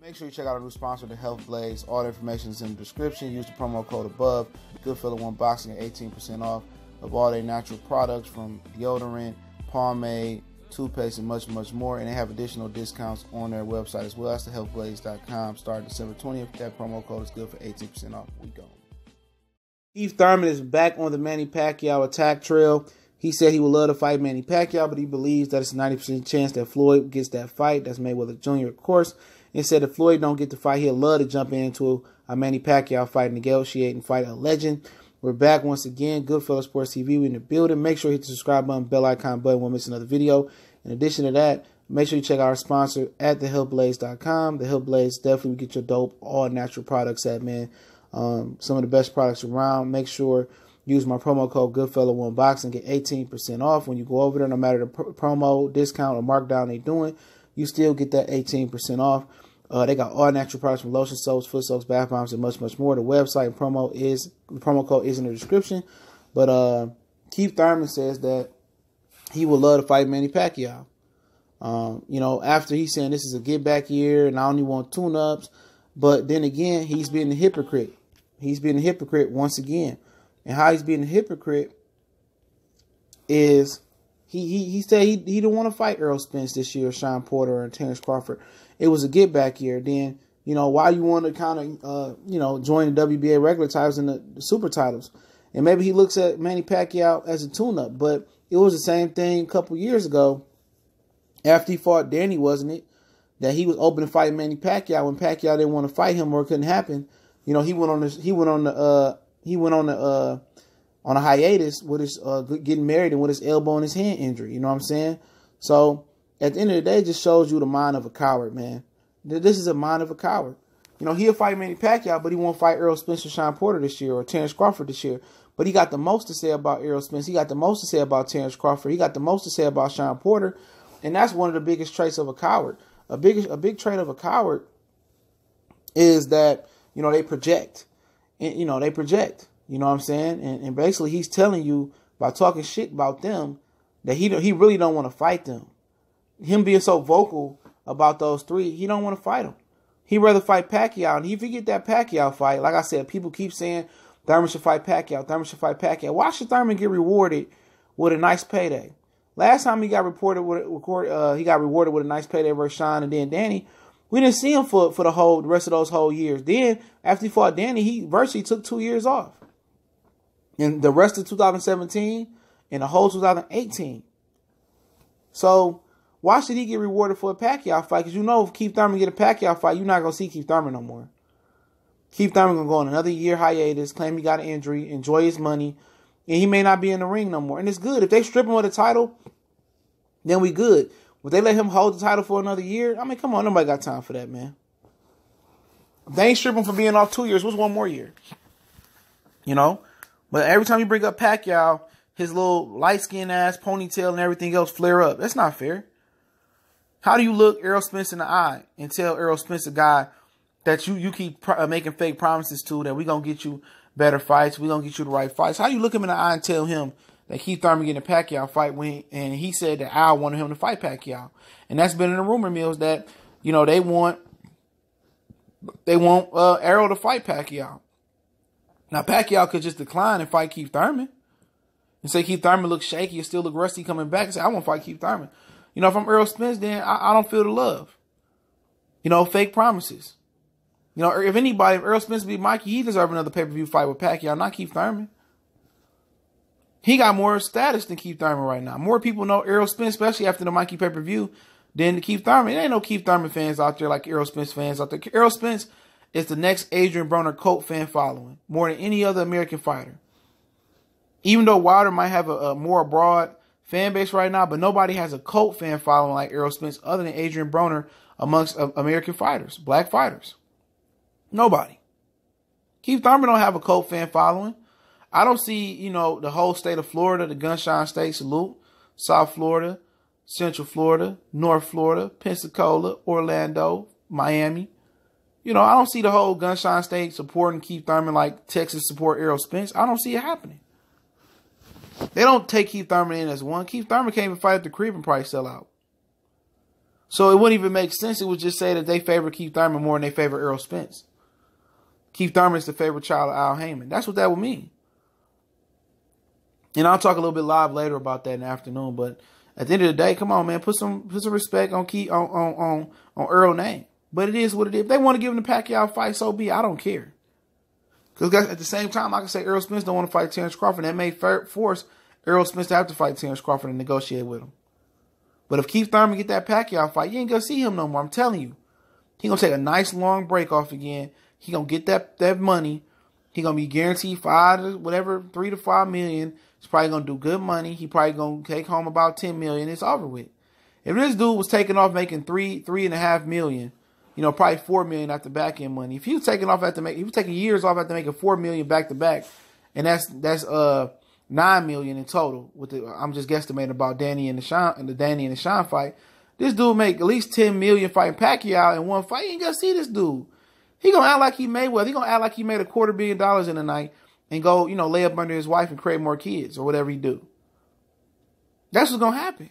Make sure you check out our new sponsor, the Health Blaze. All the information is in the description. Use the promo code above. Goodfella1 Boxing at 18% off of all their natural products from deodorant, pomade, toothpaste, and much, much more. And they have additional discounts on their website as well. That's thehealthblaze.com. Starting December 20th. That promo code is good for 18% off. We go. Heath Thurman is back on the Manny Pacquiao attack trail. He said he would love to fight Manny Pacquiao, but he believes that it's a 90% chance that Floyd gets that fight. That's Mayweather Jr., of course. And said if Floyd don't get the fight, he'll love to jump into a Manny Pacquiao fight, negotiate and fight a legend. We're back once again. Goodfella Sports TV. We're in the building. Make sure you hit the subscribe button, bell icon button. Won't miss another video. In addition to that, make sure you check out our sponsor at thehealthblaze.com. The Health Blaze definitely will get your dope, all natural products at, man. Some of the best products around. Make sure use my promo code Goodfella1 Boxing, get 18% off when you go over there. No matter the promo, discount, or markdown they're doing, you still get that 18% off. They got all natural products from lotion soaps, foot soaps, bath bombs, and much, much more. The website and the promo code is in the description. But Heath Thurman says that he would love to fight Manny Pacquiao. After he's saying this is a get back year and I only want tune-ups. But then again, he's being a hypocrite. He's being a hypocrite once again. And how he's being a hypocrite is he said he didn't want to fight Errol Spence this year, Sean Porter, or Terrence Crawford. It was a get back year. Then, why you want to kind of, join the WBA regular titles and the super titles. And maybe he looks at Manny Pacquiao as a tune-up. But it was the same thing a couple years ago after he fought Danny, wasn't it? That he was open to fight Manny Pacquiao when Pacquiao didn't want to fight him or it couldn't happen. He went on a hiatus with his getting married and with his elbow and his hand injury. You know what I'm saying? So at the end of the day, it just shows you the mind of a coward, man. This is a mind of a coward. He'll fight Manny Pacquiao, but he won't fight Errol Spence or Sean Porter this year or Terrence Crawford this year. But he got the most to say about Errol Spence. He got the most to say about Terrence Crawford. He got the most to say about Sean Porter. And that's one of the biggest traits of a coward. A big trait of a coward is that, they project. And, they project. You know what I'm saying? And basically he's telling you by talking shit about them that he really don't want to fight them. Him being so vocal about those three, he don't want to fight them. He'd rather fight Pacquiao. And if you get that Pacquiao fight, like I said, people keep saying Thurman should fight Pacquiao. Thurman should fight Pacquiao. Why should Thurman get rewarded with a nice payday? Last time he got rewarded with a nice payday versus Sean and then Danny, we didn't see him for the rest of those whole years. Then after he fought Danny, he virtually took 2 years off. And the rest of 2017 and the whole 2018. So why should he get rewarded for a Pacquiao fight? Because if Keith Thurman get a Pacquiao fight, you're not going to see Keith Thurman no more. Keith Thurman going to go on another year hiatus, claim he got an injury, enjoy his money, and he may not be in the ring no more. And it's good. If they strip him of the title, then we good. Would they let him hold the title for another year? I mean, come on. Nobody got time for that, man. If they ain't strip him for being off 2 years, what's one more year? But every time you bring up Pacquiao, his little light-skinned ass ponytail and everything else flare up. That's not fair. How do you look Errol Spence in the eye and tell Errol Spence, a guy that you keep making fake promises to, that we're going to get you better fights, we're going to get you the right fights? How do you look him in the eye and tell him that Keith Thurman getting a Pacquiao fight and he said that Al wanted him to fight Pacquiao? And that's been in the rumor mills that, they want Errol to fight Pacquiao. Now, Pacquiao could just decline and fight Keith Thurman and say Keith Thurman looks shaky and still look rusty coming back and say, I want to fight Keith Thurman. If I'm Errol Spence, then I don't feel the love. Fake promises. If Errol Spence beat Mikey, he deserves another pay-per-view fight with Pacquiao, not Keith Thurman. He got more status than Keith Thurman right now. More people know Errol Spence, especially after the Mikey pay-per-view, than Keith Thurman. There ain't no Keith Thurman fans out there like Errol Spence fans out there. Errol Spence is the next Adrian Broner cult fan following, more than any other American fighter. Even though Wilder might have a more broad fan base right now, but nobody has a cult fan following like Errol Spence other than Adrian Broner amongst American fighters, black fighters. Nobody. Keith Thurman don't have a cult fan following. I don't see, the whole state of Florida, the Gunshine State salute, South Florida, Central Florida, North Florida, Pensacola, Orlando, Miami. I don't see the whole Gunshine State supporting Keith Thurman like Texas support Errol Spence. I don't see it happening. They don't take Keith Thurman in as one. Keith Thurman can't even fight at the crib and probably sell out. So it wouldn't even make sense. It would just say that they favor Keith Thurman more than they favor Errol Spence. Keith Thurman is the favorite child of Al Heyman. That's what that would mean. And I'll talk a little bit live later about that in the afternoon. But at the end of the day, come on, man, put some respect on Earl's name. But it is what it is. If they want to give him the Pacquiao fight, so be it. I don't care. Because at the same time, I can say Errol Spence don't want to fight Terrence Crawford. That may force Errol Spence to have to fight Terrence Crawford and negotiate with him. But if Keith Thurman get that Pacquiao fight, you ain't going to see him no more. I'm telling you. He going to take a nice long break off again. He going to get that money. He going to be guaranteed $3 to $5 million. He's probably going to do good money. He probably going to take home about $10 million. It's over with. If this dude was taking off making $3.5 million, probably $4 million after back end money. If he was taking years off after making $4 million back to back, and that's $9 million in total. I'm just guesstimating about Danny and the Sean fight. This dude make at least $10 million fighting Pacquiao in one fight. You ain't gonna see this dude. He gonna act like he made He gonna act like he made $250 million in a night and go, lay up under his wife and create more kids or whatever he do. That's what's gonna happen.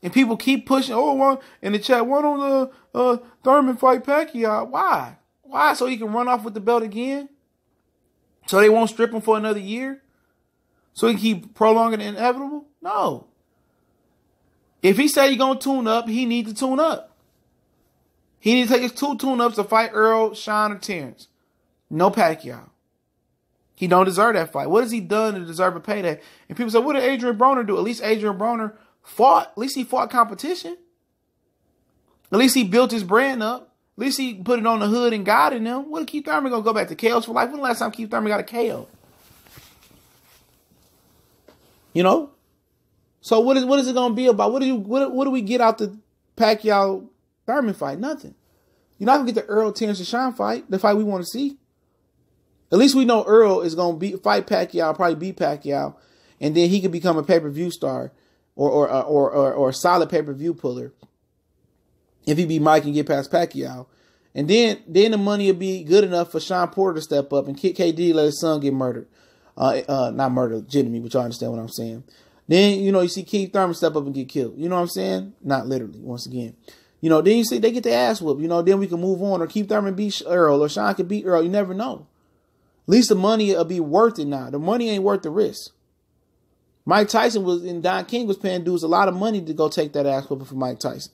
And people keep pushing. One in the chat. Why don't Thurman fight Pacquiao? Why? Why? So he can run off with the belt again? So they won't strip him for another year? So he can keep prolonging the inevitable? No. If he say he's gonna tune up, he needs to tune up. He needs to take his 2 tune-ups to fight Earl, Sean, or Terrence. No Pacquiao. He don't deserve that fight. What has he done to deserve a payday? And people say, what did Adrian Broner do? At least Adrian Broner fought. At least he fought competition. At least he built his brand up. At least he put it on the hood and guided them. What, Keith Thurman gonna go back to KOs for life? When the last time Keith Thurman got a KO? So what is it gonna be about? What do we get out the Pacquiao Thurman fight? Nothing. You're not gonna get the Earl, Terrence, and Sean fight, the fight we want to see. At least we know Earl is gonna fight Pacquiao, probably beat Pacquiao, and then he could become a pay-per-view star or a solid pay-per-view puller if he beat Mike and get past Pacquiao. And then the money will be good enough for Sean Porter to step up and KD let his son get murdered. Not murdered, legitimately, but y'all understand what I'm saying. Then, you see Keith Thurman step up and get killed. You know what I'm saying? Not literally, once again. Then you see they get their ass whooped. Then we can move on. Or Keith Thurman beat Earl. Or Sean can beat Earl. You never know. At least the money will be worth it now. The money ain't worth the risk. Mike Tyson and Don King was paying dudes a lot of money to go take that ass whooping for Mike Tyson.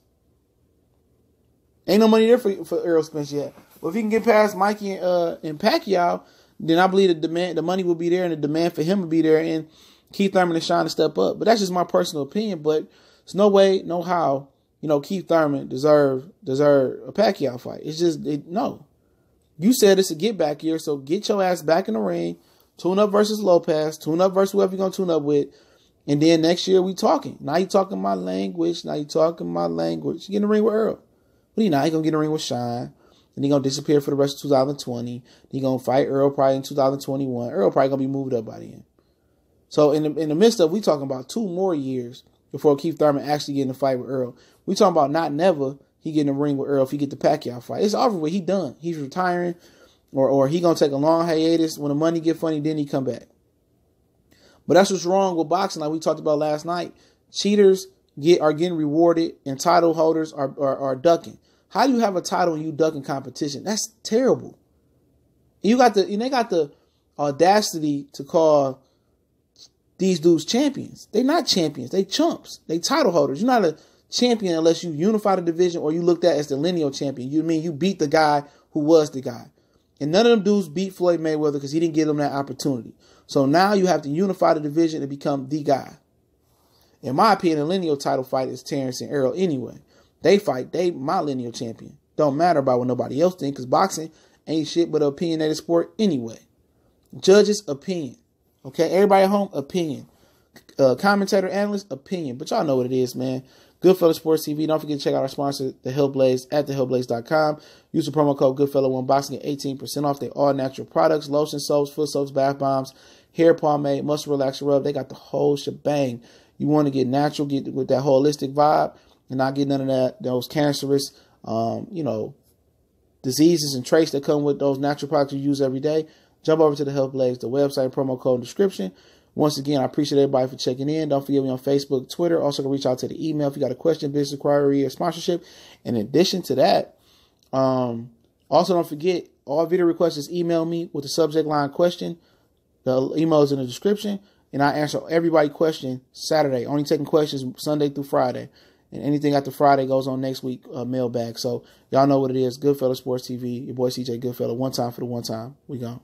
Ain't no money there for Errol Spence yet. Well, if he can get past Mikey and Pacquiao, then I believe the money will be there and the demand for him will be there, and Keith Thurman and Sean to step up. But that's just my personal opinion. But there's no way, no how, Keith Thurman deserve a Pacquiao fight. It's just, no. You said it's a get back year, so get your ass back in the ring. Tune up versus Lopez. Tune up versus whoever you're going to tune up with. And then next year we talking. Now you talking my language. You get in the ring with Earl. What do you know? He going to get in the ring with Sean. And he going to disappear for the rest of 2020. He going to fight Earl probably in 2021. Earl probably going to be moved up by then. So in the midst of, we talking about 2 more years before Keith Thurman actually get in the fight with Earl. We talking about not never he get in the ring with Earl if he get the Pacquiao fight. It's over with. He done. He's retiring. Or he going to take a long hiatus. When the money get funny, then he come back. But that's what's wrong with boxing, like we talked about last night. Cheaters are getting rewarded, and title holders are ducking. How do you have a title and you ducking competition? That's terrible. They got the audacity to call these dudes champions. They're not champions. They chumps. They title holders. You're not a champion unless you unify the division or you looked at as the lineal champion. You beat the guy who was the guy. And none of them dudes beat Floyd Mayweather because he didn't give them that opportunity. So now you have to unify the division and become the guy. In my opinion, a lineal title fight is Terrence and Earl anyway. They my lineal champion. Don't matter about what nobody else thinks because boxing ain't shit but an opinionated sport anyway. Judges, opinion. Okay, everybody at home, opinion. Commentator, analyst, opinion. But y'all know what it is, man. Goodfellas Sports TV. Don't forget to check out our sponsor, The Hillblaze, at thehillblaze.com. Use the promo code Goodfella1Boxing at 18% off. They all natural products, lotion soaps, foot soaps, bath bombs, hair pomade, muscle relaxer rub. They got the whole shebang. You want to get natural, get with that holistic vibe, and not get none of those cancerous, diseases and traits that come with those natural products you use every day. Jump over to The Hillblaze, the website, promo code, description. Once again, I appreciate everybody for checking in. Don't forget me on Facebook, Twitter. Also, can reach out to the email if you got a question, business inquiry, or sponsorship. In addition to that, also don't forget, all video requests is email me with the subject line question. The email is in the description. And I answer everybody's question Saturday. Only taking questions Sunday through Friday. And anything after Friday goes on next week, mailbag. So y'all know what it is. Goodfellas Sports TV. Your boy CJ Goodfellas. One time for the one time. We gone.